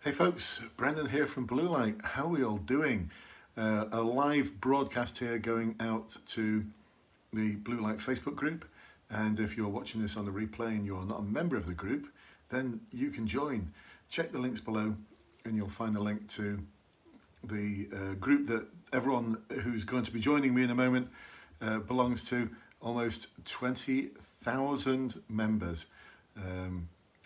Hey folks, Brendan here from Bluelight. How are we all doing? A live broadcast here going out to the Bluelight Facebook group. And if you're watching this on the replay and you're not a member of the group, then you can join. Check the links below and you'll find a link to the group that everyone who's going to be joining me in a moment belongs to. Almost 20,000 members.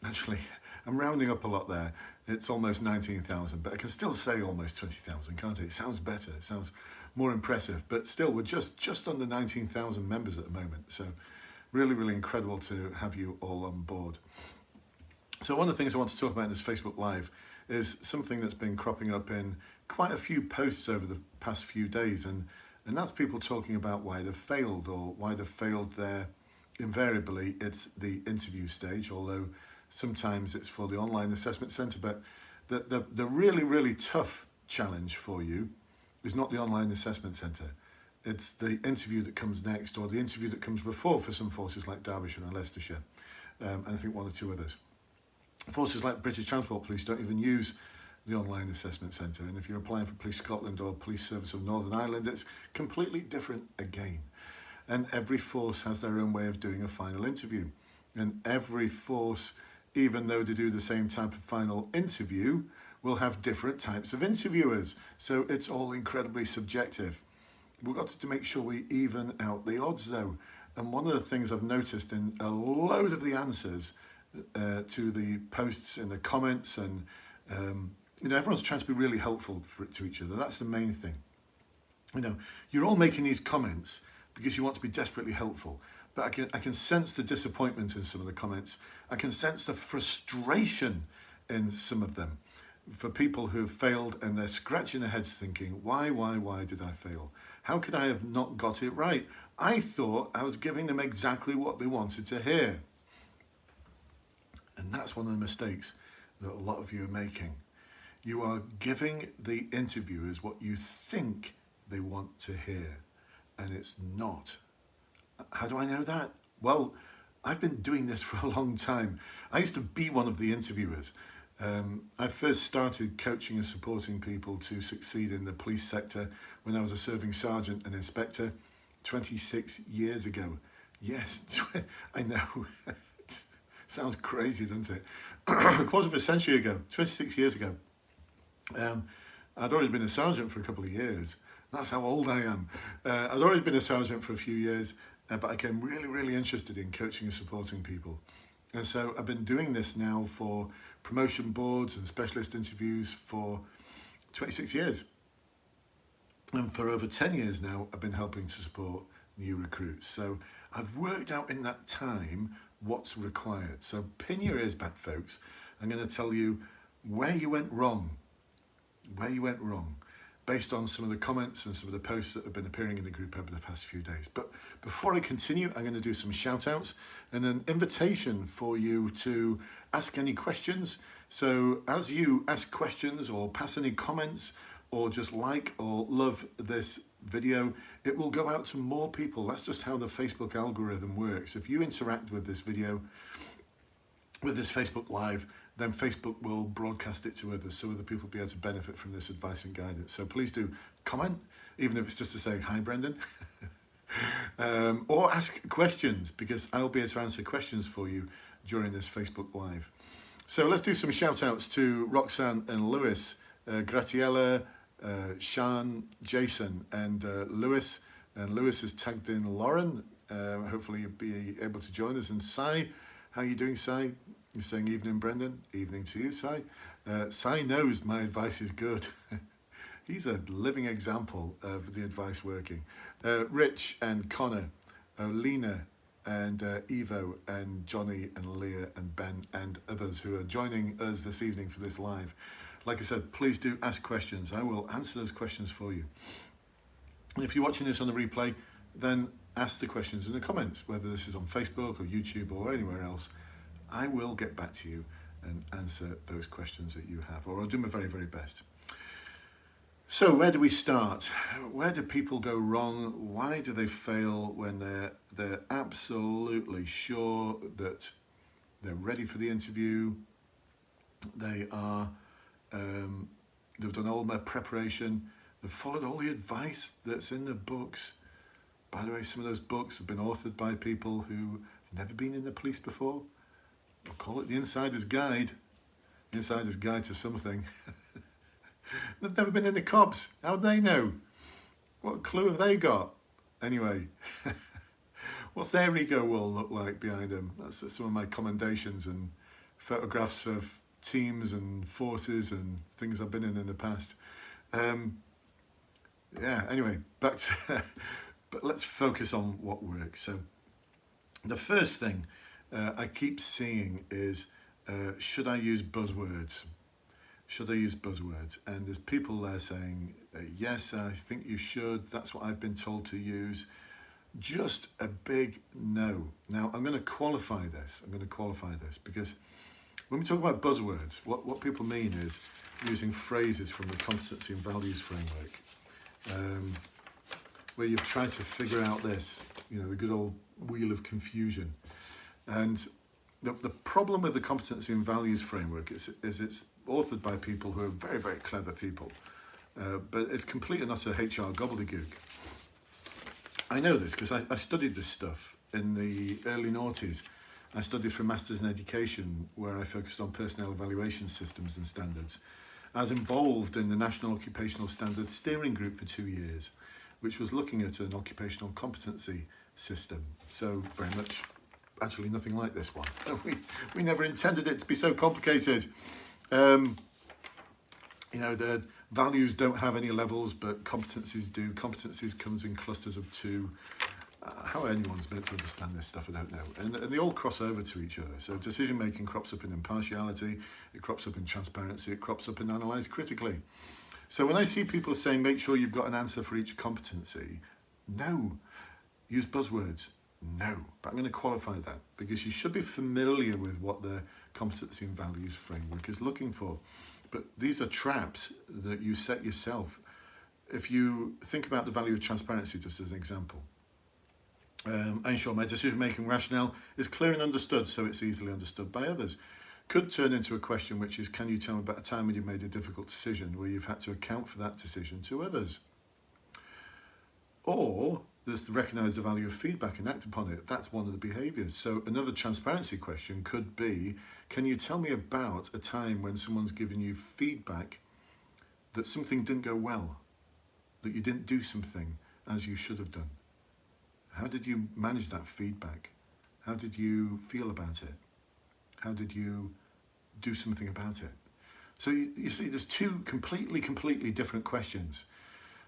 Actually, I'm rounding up a lot there. It's almost 19,000, but I can still say almost 20,000, can't it? It sounds better, it sounds more impressive, but still we're just under 19,000 members at the moment. So really, really incredible to have you all on board. So one of the things I want to talk about in this Facebook Live is something that's been cropping up in quite a few posts over the past few days, and that's people talking about why they've failed, or why they've failed there. Invariably, it's the interview stage, although sometimes it's for the online assessment centre. But the really, really tough challenge for you is not the online assessment centre. It's the interview that comes next, or the interview that comes before for some forces like Derbyshire and Leicestershire, and I think one or two others. Forces like British Transport Police don't even use the online assessment centre, and if you're applying for Police Scotland or Police Service of Northern Ireland, it's completely different again. And every force has their own way of doing a final interview, and every force, even though they do the same type of final interview, will have different types of interviewers, so it's all incredibly subjective. We've got to make sure we even out the odds though, and one of the things I've noticed in a load of the answers to the posts in the comments, and everyone's trying to be really helpful to each other. That's the main thing. You're all making these comments because you want to be desperately helpful, but I can sense the disappointment in some of the comments. I can sense the frustration in some of them for people who've failed, and they're scratching their heads thinking, why did I fail? How could I have not got it right? I thought I was giving them exactly what they wanted to hear. And that's one of the mistakes that a lot of you are making. You are giving the interviewers what you think they want to hear, and it's not. How do I know that? Well, I've been doing this for a long time. I used to be one of the interviewers. I first started coaching and supporting people to succeed in the police sector when I was a serving sergeant and inspector 26 years ago. Yes, I know. Sounds crazy, doesn't it? A quarter of a century ago, 26 years ago. I'd already been a sergeant for a couple of years. That's how old I am. I'd already been a sergeant for a few years, but I became really, really interested in coaching and supporting people. And so I've been doing this now for promotion boards and specialist interviews for 26 years. And for over 10 years now, I've been helping to support new recruits. So I've worked out in that time what's required. So pin your ears back, folks. I'm going to tell you where you went wrong, based on some of the comments and some of the posts that have been appearing in the group over the past few days. But before I continue, I'm going to do some shout outs and an invitation for you to ask any questions. So as you ask questions or pass any comments or just like or love this video, it will go out to more people. That's just how the Facebook algorithm works. If you interact with this video, with this Facebook Live, then Facebook will broadcast it to others, so other people will be able to benefit from this advice and guidance. So please do comment, even if it's just to say, hi Brendan, or ask questions, because I'll be able to answer questions for you during this Facebook Live. So let's do some shout outs to Roxanne and Lewis, Gratiella, Sean, Jason, and Lewis. And Lewis has tagged in Lauren. Hopefully you'll be able to join us. And Sai, how are you doing, Sai? You're saying evening, Brendan. Evening to you, Sai. Sai knows my advice is good. He's a living example of the advice working. Rich and Connor, Lena and Evo and Johnny and Leah and Ben and others who are joining us this evening for this live. Like I said, please do ask questions. I will answer those questions for you. And if you're watching this on the replay, then ask the questions in the comments, whether this is on Facebook or YouTube or anywhere else. I will get back to you and answer those questions that you have, or I'll do my very, very best. So where do we start? Where do people go wrong? Why do they fail when they're absolutely sure that they're ready for the interview? They are They've done all their preparation. They've followed all the advice that's in the books. By the way, some of those books have been authored by people who have never been in the police before. I'll call it the Insider's Guide. The Insider's Guide to something. They've never been in the cops. How do they know? What clue have they got? Anyway, what's their ego world look like behind them? That's some of my commendations and photographs of teams and forces and things I've been in the past. Yeah, anyway, back to... But let's focus on what works. So the first thing I keep seeing is, should I use buzzwords? Should I use buzzwords? And there's people there saying, yes, I think you should. That's what I've been told to use. Just a big no. Now, I'm going to qualify this. Because when we talk about buzzwords, what people mean is using phrases from the competency and values framework. Where you've tried to figure out this, the good old wheel of confusion. And the problem with the competency and values framework is it's authored by people who are very, very clever people, but it's complete and utter HR gobbledygook. I know this because I studied this stuff in the early noughties. I studied for a Masters in Education where I focused on personnel evaluation systems and standards. I was involved in the National Occupational Standards Steering Group for 2 years, which was looking at an occupational competency system. So very much, actually nothing like this one. We never intended it to be so complicated. The values don't have any levels, but competencies do. Competencies comes in clusters of 2. How anyone's meant to understand this stuff, I don't know. And they all cross over to each other. So decision making crops up in impartiality, it crops up in transparency, it crops up in analyse critically. So when I see people saying, make sure you've got an answer for each competency, no. Use buzzwords, no. But I'm going to qualify that because you should be familiar with what the competency and values framework is looking for. But these are traps that you set yourself. If you think about the value of transparency, just as an example, I ensure my decision-making rationale is clear and understood, so it's easily understood by others. Could turn into a question which is, can you tell me about a time when you made a difficult decision where you've had to account for that decision to others? Or there's to recognise the value of feedback and act upon it. That's one of the behaviours. So another transparency question could be, can you tell me about a time when someone's given you feedback that something didn't go well, that you didn't do something as you should have done? How did you manage that feedback? How did you feel about it? How did you do something about it? So you see, there's 2 completely different questions.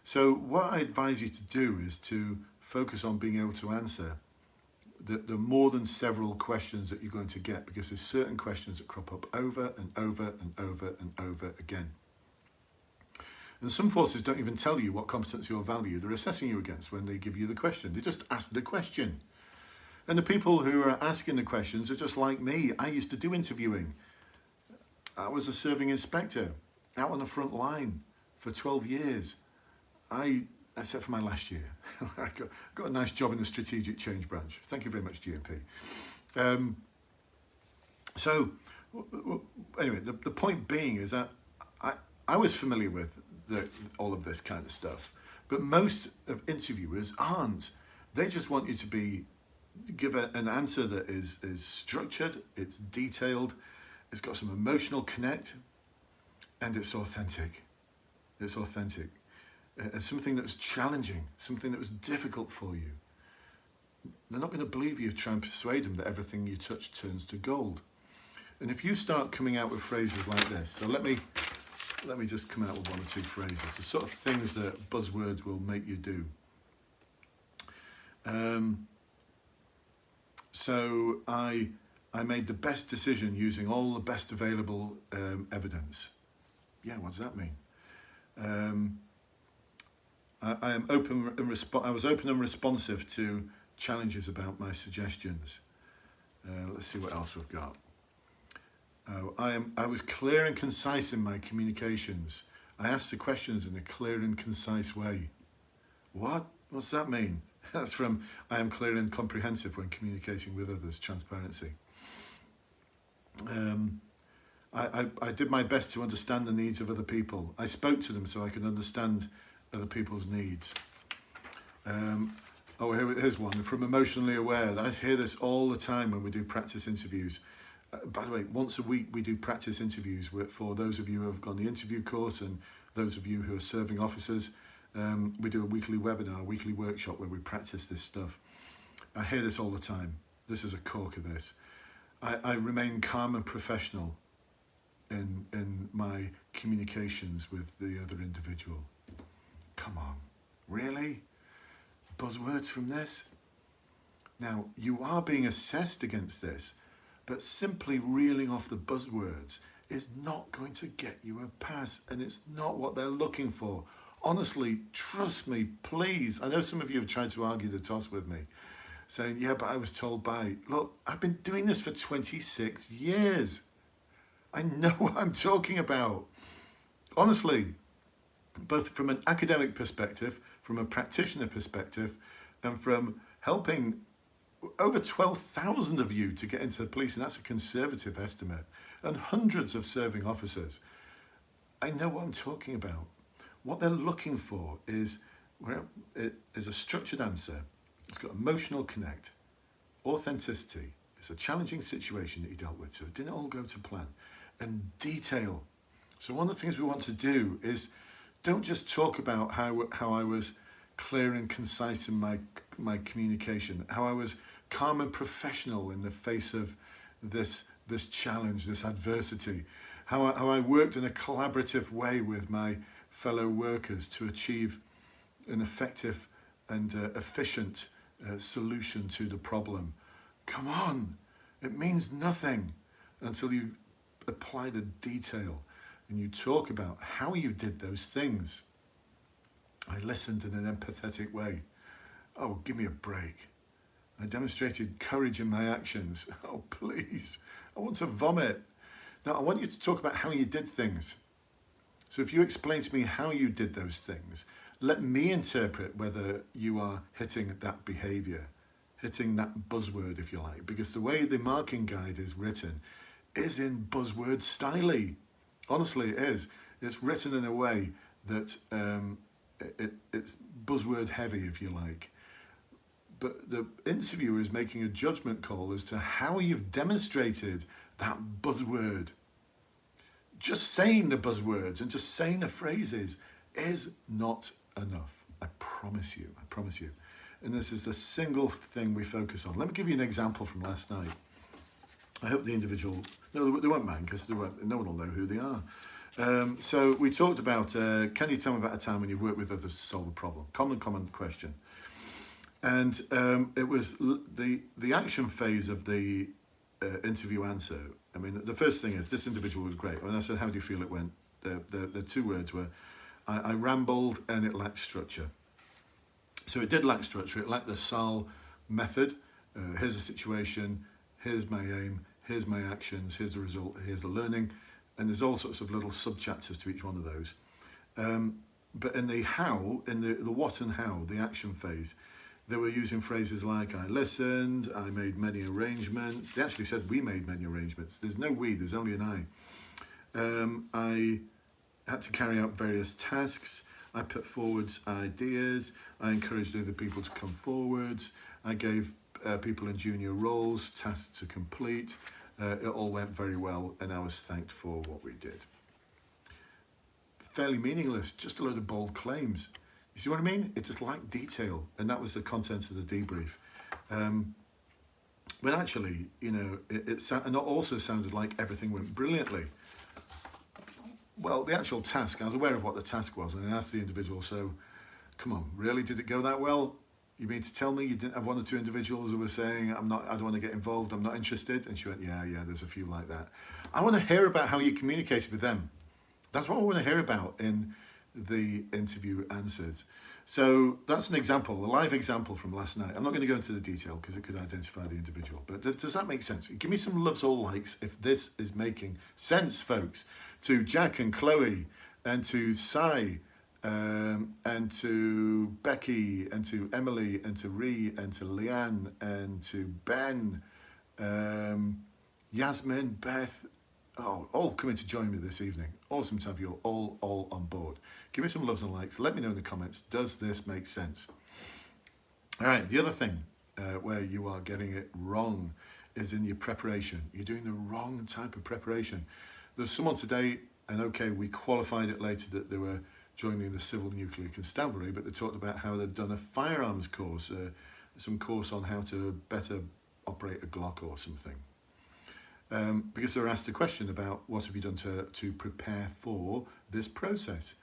So what I advise you to do is to focus on being able to answer the more than several questions that you're going to get, because there's certain questions that crop up over and over and over and over again. And some forces don't even tell you what competency or value they're assessing you against when they give you the question. They just ask the question. And the people who are asking the questions are just like me. I used to do interviewing. I was a serving inspector out on the front line for 12 years. Except for my last year. I got a nice job in the strategic change branch. Thank you very much, GMP. Anyway, the point being is that I was familiar with all of this kind of stuff, but most of interviewers aren't. They just want you to give an answer that is structured, it's detailed, it's got some emotional connect, and it's authentic. It's authentic. It's something that's challenging, something that was difficult for you. They're not going to believe you try and persuade them that everything you touch turns to gold. And if you start coming out with phrases like this, so let me just come out with 1 or 2 phrases, the sort of things that buzzwords will make you do. So I made the best decision using all the best available evidence. Yeah, what does that mean? I am open and I was open and responsive to challenges about my suggestions. Let's see what else we've got. I was clear and concise in my communications. I asked the questions in a clear and concise way. What? What's that mean? That's from I am clear and comprehensive when communicating with others, transparency. I did my best to understand the needs of other people. I spoke to them so I could understand other people's needs. Oh, here's one from Emotionally Aware. I hear this all the time when we do practice interviews. By the way, once a week we do practice interviews for those of you who have gone the interview course and those of you who are serving officers. We do a weekly webinar, a weekly workshop where we practice this stuff. I hear this all the time. This is a cork of this. I remain calm and professional in my communications with the other individual. Come on, really? Buzzwords from this? Now, you are being assessed against this, but simply reeling off the buzzwords is not going to get you a pass, and it's not what they're looking for. Honestly, trust me, please. I know some of you have tried to argue the toss with me, saying, yeah, but I was told by. Look, I've been doing this for 26 years. I know what I'm talking about. Honestly, both from an academic perspective, from a practitioner perspective, and from helping over 12,000 of you to get into the police, and that's a conservative estimate, and hundreds of serving officers. I know what I'm talking about. What they're looking for is a structured answer. It's got emotional connect, authenticity. It's a challenging situation that you dealt with, so it didn't all go to plan. And detail. So one of the things we want to do is don't just talk about how I was clear and concise in my communication, how I was calm and professional in the face of this challenge, this adversity, how I worked in a collaborative way with my fellow workers to achieve an effective and efficient solution to the problem. Come on, it means nothing until you apply the detail and you talk about how you did those things. I listened in an empathetic way. Oh, give me a break. I demonstrated courage in my actions. Oh, please, I want to vomit. Now, I want you to talk about how you did things. So if you explain to me how you did those things, let me interpret whether you are hitting that behavior, hitting that buzzword, if you like, because the way the marking guide is written is in buzzword style. Honestly, it is. It's written in a way that it's buzzword heavy, if you like. But the interviewer is making a judgment call as to how you've demonstrated that buzzword. Just saying the buzzwords and just saying the phrases is not enough. I promise you, I promise you. And this is the single thing we focus on. Let me give you an example from last night. I hope the individual, no, they won't mind because no one will know who they are. So we talked about, can you tell me about a time when you've worked with others to solve a problem? Common question. And it was the action phase of the interview answer. I mean, the first thing is, this individual was great. When I said, how do you feel it went? The two words were, I rambled and it lacked structure. So it did lack structure. It lacked the SAL method. Here's the situation, here's my aim, here's my actions, here's the result, here's the learning. And there's all sorts of little sub-chapters to each one of those. But in the how, in the what and how, the action phase, they were using phrases like, I listened, I made many arrangements. They actually said, we made many arrangements. There's no we, there's only an I. I had to carry out various tasks. I put forwards ideas. I encouraged other people to come forwards. I gave people in junior roles tasks to complete. It all went very well, and I was thanked for what we did. Fairly meaningless, just a load of bold claims. You see what I mean? It just lacked detail, and that was the content of the debrief. But actually, you know, it also sounded like everything went brilliantly. Well, the actual task, I was aware of what the task was, and I asked the individual, so, come on, really, did it go that well? You mean to tell me you didn't have one or two individuals who were saying, I don't want to get involved, I'm not interested? And she went, yeah, there's a few like that. I want to hear about how you communicated with them. That's what I want to hear about in the interview answers. So that's an example, a live example from last night. I'm not going to go into the detail because it could identify the individual, but does that make sense? Give me some loves or likes if this is making sense, folks. To Jack and Chloe, and to Sai, and to Becky, and to Emily, and to Ree, and to Leanne, and to Ben, Yasmin, Beth, Oh, all coming to join me this evening. Awesome to have you all on board. Give me some loves and likes. Let me know in the comments. Does this make sense? All right, the other thing where you are getting it wrong is in your preparation. You're doing the wrong type of preparation. There's someone today, and okay, we qualified it later that they were joining the Civil Nuclear Constabulary, but they talked about how they'd done a firearms course, some course on how to better operate a Glock or something. Because they were asked a question about what have you done to prepare for this process.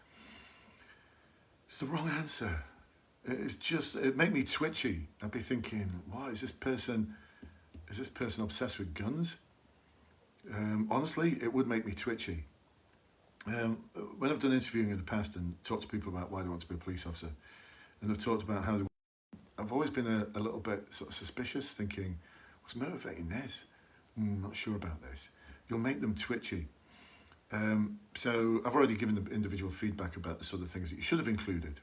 It's the wrong answer. It made me twitchy. I'd be thinking, what is this person obsessed with guns? Honestly, it would make me twitchy. When I've done interviewing in the past and talked to people about why they want to be a police officer, and I've talked about how I've always been a little bit sort of suspicious, thinking, what's motivating this? Not sure about this. You'll make them twitchy. So I've already given them individual feedback about the sort of things that you should have included.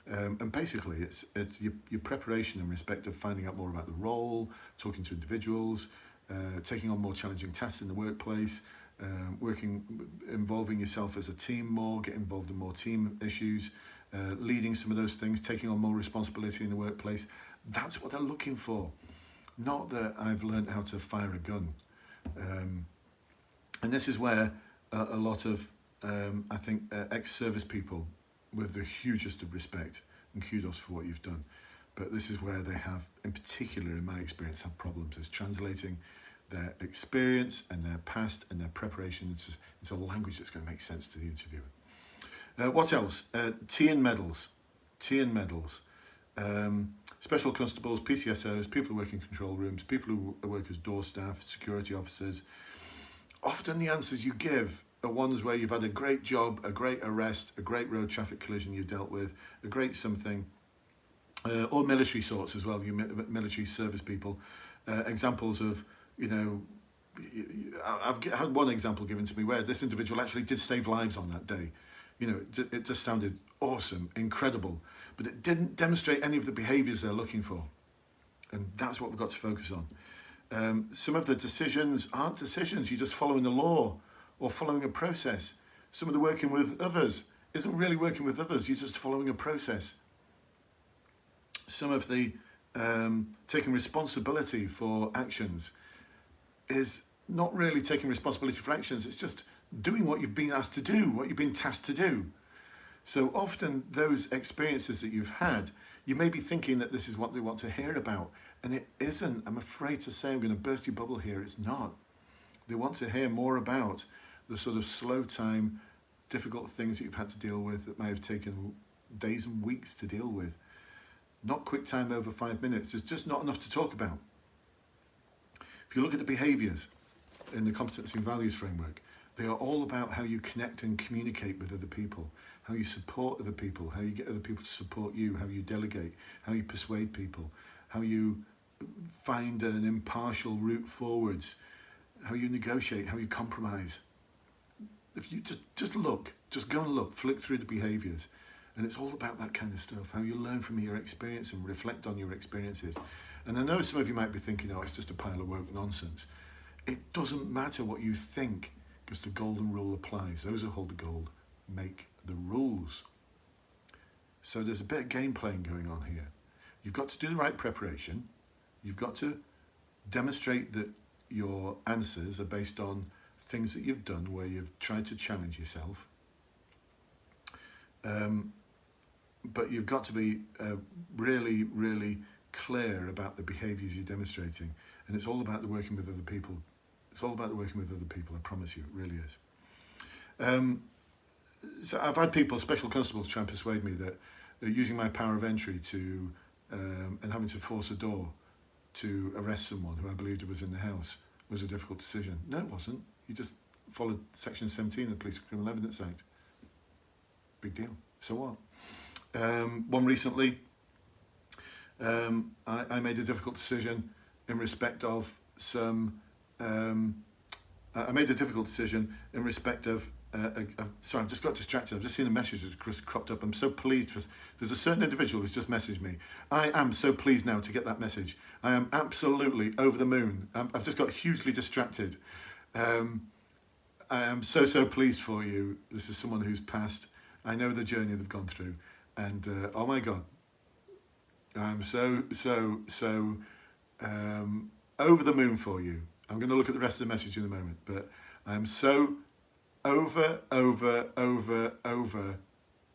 And basically it's your preparation in respect of finding out more about the role, talking to individuals, taking on more challenging tasks in the workplace, involving yourself as a team more, get involved in more team issues, leading some of those things, taking on more responsibility in the workplace. That's what they're looking for. Not that I've learned how to fire a gun. And this is where a lot of, I think, ex-service people, with the hugest of respect and kudos for what you've done, but this is where they have, in particular in my experience, have problems, is translating their experience and their past and their preparation into language that's going to make sense to the interviewer. What else? Tea and medals. Special constables, PCSOs, people who work in control rooms, people who work as door staff, security officers. Often the answers you give are ones where you've had a great job, a great arrest, a great road traffic collision you dealt with, a great something, or military sorts as well, you military service people. Examples of, I've had one example given to me where this individual actually did save lives on that day. It just sounded awesome, incredible, but it didn't demonstrate any of the behaviours they're looking for. And that's what we've got to focus on. Some of the decisions aren't decisions, you're just following the law or following a process. Some of the working with others isn't really working with others, you're just following a process. Some of the taking responsibility for actions is not really taking responsibility for actions, it's just doing what you've been asked to do, what you've been tasked to do. So often those experiences that you've had, you may be thinking that this is what they want to hear about, and it isn't. I'm afraid to say, I'm going to burst your bubble here, it's not. They want to hear more about the sort of slow time, difficult things that you've had to deal with that may have taken days and weeks to deal with. Not quick time over 5 minutes, there's just not enough to talk about. If you look at the behaviours in the competency and values framework, they are all about how you connect and communicate with other people, how you support other people, how you get other people to support you, how you delegate, how you persuade people, how you find an impartial route forwards, how you negotiate, how you compromise. If you just look, just go and look, flick through the behaviours, and it's all about that kind of stuff, how you learn from your experience and reflect on your experiences. And I know some of you might be thinking, oh, it's just a pile of woke nonsense. It doesn't matter what you think, because the golden rule applies. Those who hold the gold make the rules. So there's a bit of game playing going on here. You've got to do the right preparation. You've got to demonstrate that your answers are based on things that you've done where you've tried to challenge yourself. But you've got to be really, really clear about the behaviours you're demonstrating. And it's all about the working with other people. It's all about the working with other people, I promise you, it really is. So I've had people, special constables, try and persuade me that using my power of entry to and having to force a door to arrest someone who I believed was in the house was a difficult decision. No, it wasn't. You just followed Section 17 of the Police and Criminal Evidence Act. Big deal. So what? One recently, I made a difficult decision in respect of some. I made a difficult decision in respect of. Sorry, I've just got distracted. I've just seen a message that's just cropped up. I'm so pleased. There's a certain individual who's just messaged me. I am so pleased now to get that message. I am absolutely over the moon. I've just got hugely distracted. I am so, so pleased for you. This is someone who's passed. I know the journey they've gone through. And oh my God, I'm so, so, so over the moon for you. I'm going to look at the rest of the message in a moment, but I'm so over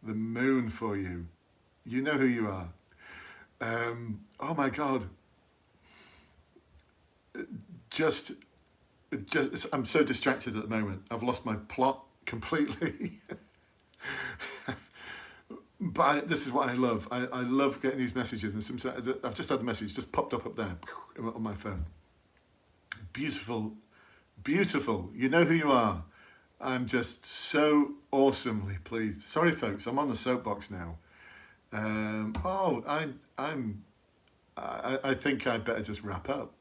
the moon for you. You know who you are. Oh my God. Just, I'm so distracted at the moment. I've lost my plot completely. But this is what I love. I love getting these messages, and sometimes I've just had the message just popped up there on my phone. Beautiful, beautiful. You know who you are. I'm just so awesomely pleased. Sorry, folks, I'm on the soapbox now. I think I'd better just wrap up.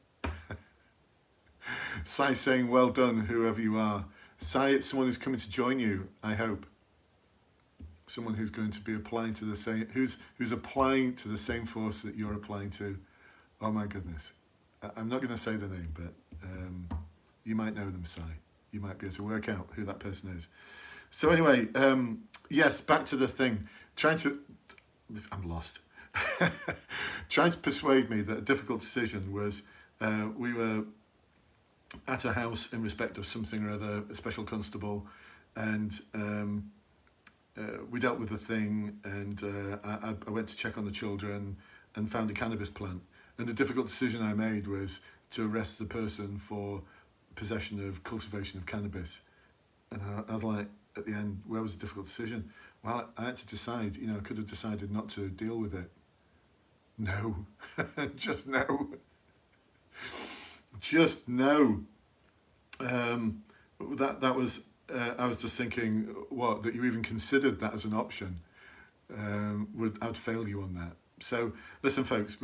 Sai saying, well done, whoever you are. Sai, it's someone who's coming to join you, I hope. Someone who's going to be applying to the same, who's applying to the same force that you're applying to. Oh my goodness. I'm not going to say the name, but you might know them, Sai. You might be able to work out who that person is. So anyway, yes, back to the thing. I'm lost. Trying to persuade me that a difficult decision was, we were at a house in respect of something or other, a special constable, and we dealt with the thing, and I went to check on the children and found a cannabis plant. And the difficult decision I made was to arrest the person for possession of cultivation of cannabis. And I was like, at the end, where was the difficult decision? Well, I had to decide, I could have decided not to deal with it. No, just no. Just no. That was, I was just thinking, that you even considered that as an option, I'd fail you on that. So listen, folks,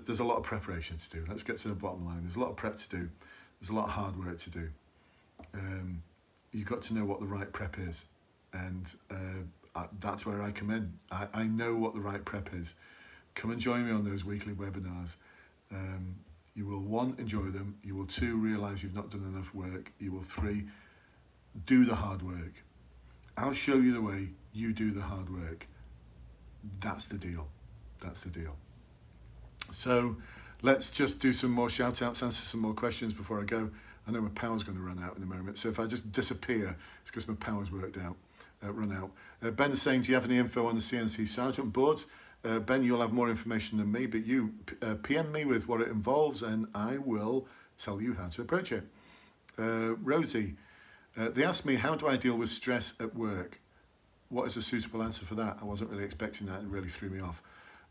there's a lot of preparation to do. Let's get to the bottom line. There's a lot of prep to do. There's a lot of hard work to do. You've got to know what the right prep is, and that's where I come in. I know what the right prep is. Come and join me on those weekly webinars. You will, 1, enjoy them. You will, 2, realise you've not done enough work. You will, 3, do the hard work. I'll show you the way. You do the hard work. That's the deal. That's the deal. So let's just do some more shout outs, answer some more questions before I go. I know my power's going to run out in a moment. So if I just disappear, it's because my power's run out. Ben's saying, do you have any info on the CNC Sergeant boards? Ben, you'll have more information than me, but you PM me with what it involves and I will tell you how to approach it. Rosie, they asked me, how do I deal with stress at work? What is a suitable answer for that? I wasn't really expecting that. It really threw me off.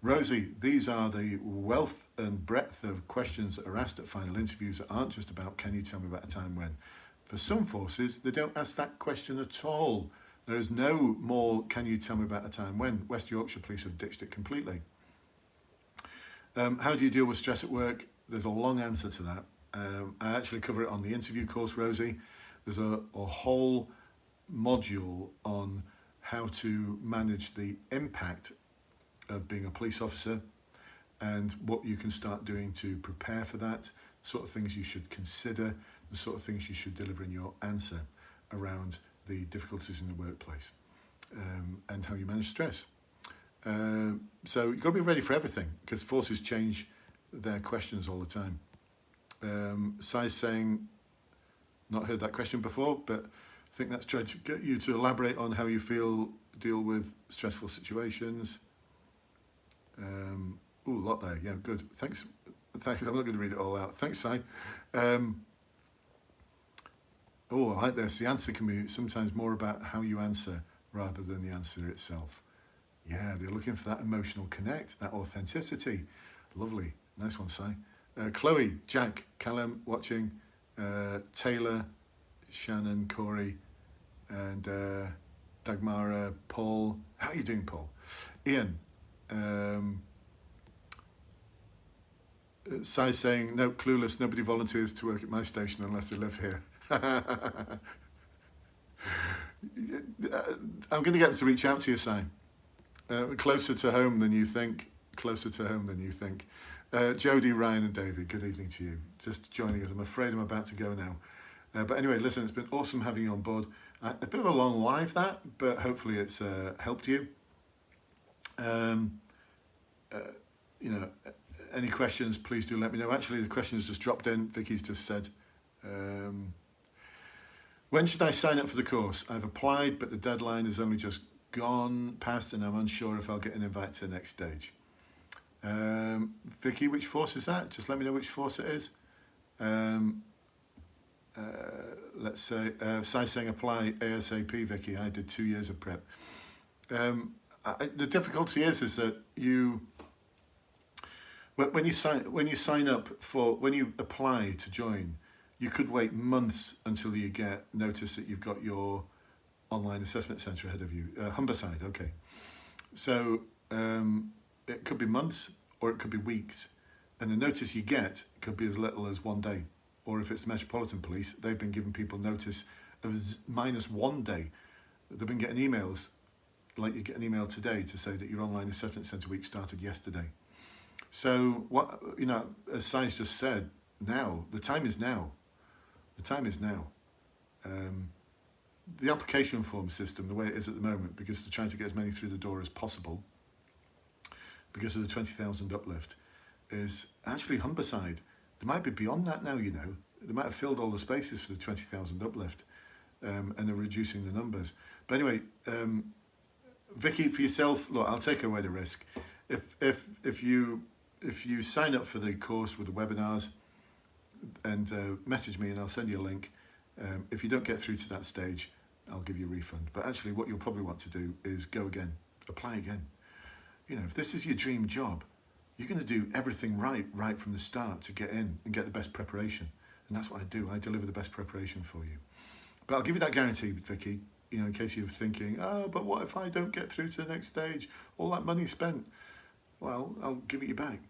Rosie, these are the wealth and breadth of questions that are asked at final interviews that aren't just about, can you tell me about a time when? For some forces, they don't ask that question at all. There is no more, can you tell me about a time when? West Yorkshire Police have ditched it completely. How do you deal with stress at work? There's a long answer to that. I actually cover it on the interview course, Rosie. There's a whole module on how to manage the impact of being a police officer and what you can start doing to prepare for that, sort of things you should consider, the sort of things you should deliver in your answer around the difficulties in the workplace, and how you manage stress. So you've got to be ready for everything because forces change their questions all the time. Sai's saying, not heard that question before, but I think that's trying to get you to elaborate on how you deal with stressful situations. A lot there. Yeah, good. Thanks. I'm not going to read it all out. Thanks, Sai. I like this. The answer can be sometimes more about how you answer rather than the answer itself. Yeah, they're looking for that emotional connect, that authenticity. Lovely. Nice one, Sai. Chloe, Jack, Callum watching, Taylor, Shannon, Corey, and Dagmara, Paul. How are you doing, Paul? Ian. Sai saying, no, clueless, nobody volunteers to work at my station unless they live here. I'm going to get them to reach out to you, Sai. Closer to home than you think. Closer to home than you think. Jodie, Ryan and David, good evening to you. Just joining us. I'm afraid I'm about to go now. But anyway, listen, it's been awesome having you on board. A bit of a long live that, but hopefully it's helped you. You know, any questions, please do let me know. Actually, the question has just dropped in. Vicky's just said, when should I sign up for the course? I've applied, but the deadline has only just gone past and I'm unsure if I'll get an invite to the next stage. Vicky, which force is that? Just let me know which force it is. Let's say, Sai's saying apply ASAP, Vicky. I did 2 years of prep. The difficulty is that when you sign up for, when you apply to join, you could wait months until you get notice that you've got your online assessment centre ahead of you. Humberside, okay. So it could be months or it could be weeks. And the notice you get could be as little as 1 day. Or if it's the Metropolitan Police, they've been giving people notice of -1 day. They've been getting emails, like you get an email today to say that your online assessment centre week started yesterday. So what, you know, as Sai's just said, now, the time is now. The time is now. The application form system, the way it is at the moment, because they're trying to get as many through the door as possible, because of the 20,000 uplift, is actually Humberside. They might be beyond that now, you know. They might have filled all the spaces for the 20,000 uplift, and they're reducing the numbers. But anyway, Vicky, for yourself, look, I'll take away the risk. If you sign up for the course with the webinars, and message me and I'll send you a link. If you don't get through to that stage, I'll give you a refund. But actually what you'll probably want to do is go again, apply again. You know, if this is your dream job, you're going to do everything right from the start to get in and get the best preparation. And that's what I do. I deliver the best preparation for you. But I'll give you that guarantee, Vicky, you know, in case you're thinking, oh, but what if I don't get through to the next stage? All that money spent. Well, I'll give it you back.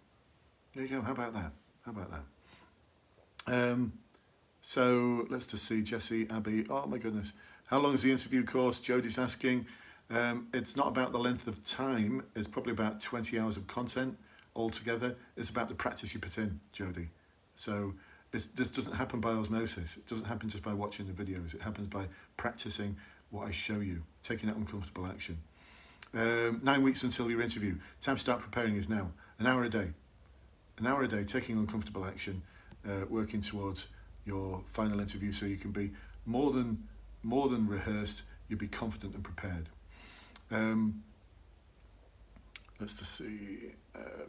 There you go. How about that? How about that? So let's just see, Jessie, Abby, oh my goodness. How long is the interview course? Jodie's asking. It's not about the length of time. It's probably about 20 hours of content altogether. It's about the practice you put in, Jodie. So this doesn't happen by osmosis. It doesn't happen just by watching the videos. It happens by practicing what I show you, taking that uncomfortable action. 9 weeks until your interview. Time to start preparing is now. An hour a day. An hour a day, taking uncomfortable action, working towards your final interview so you can be more than rehearsed, you'll be confident and prepared. Let's just see,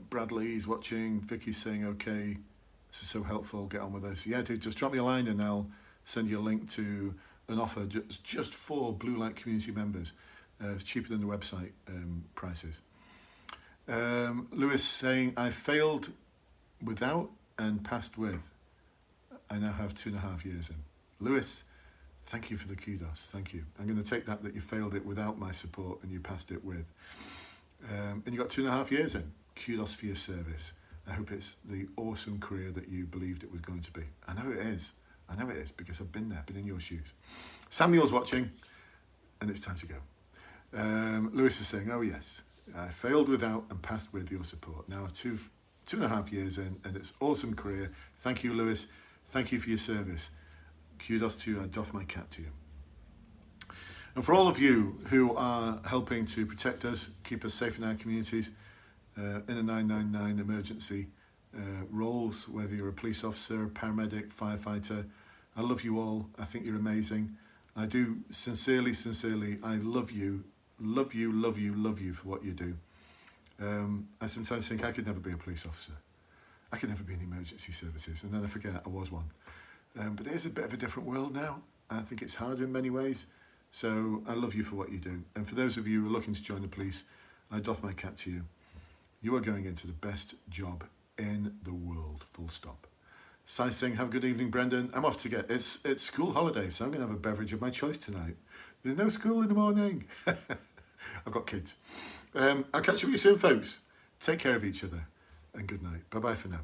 Bradley's watching, Vicky's saying, okay, this is so helpful, get on with this. Yeah, dude, just drop me a line and I'll send you a link to an offer just for Bluelight community members. It's cheaper than the website prices. Lewis saying, I failed without and passed with. I now have 2.5 years in. Lewis, thank you for the kudos, thank you. I'm going to take that you failed it without my support and you passed it with. And you got 2.5 years in. Kudos for your service. I hope it's the awesome career that you believed it was going to be. I know it is. I know it is because I've been there, been in your shoes. Samuel's watching and it's time to go. Lewis is saying, oh yes, I failed without and passed with your support. Now 2.5 years in and it's awesome career. Thank you, Lewis. Thank you for your service. Kudos to you. I doff my cap to you. And for all of you who are helping to protect us, keep us safe in our communities, in a 999 emergency roles, whether you're a police officer, paramedic, firefighter, I love you all. I think you're amazing. I do sincerely, I love you for what you do. I sometimes think I could never be a police officer. I could never be in emergency services, and then I forget I was one. But it is a bit of a different world now. I think it's harder in many ways. So I love you for what you do. And for those of you who are looking to join the police, I doff my cap to you. You are going into the best job in the world, full stop. Sai saying, have a good evening, Brendan. I'm off to get, it's school holidays, so I'm going to have a beverage of my choice tonight. There's no school in the morning. I've got kids. I'll catch up with you soon, folks. Take care of each other, and good night. Bye-bye for now.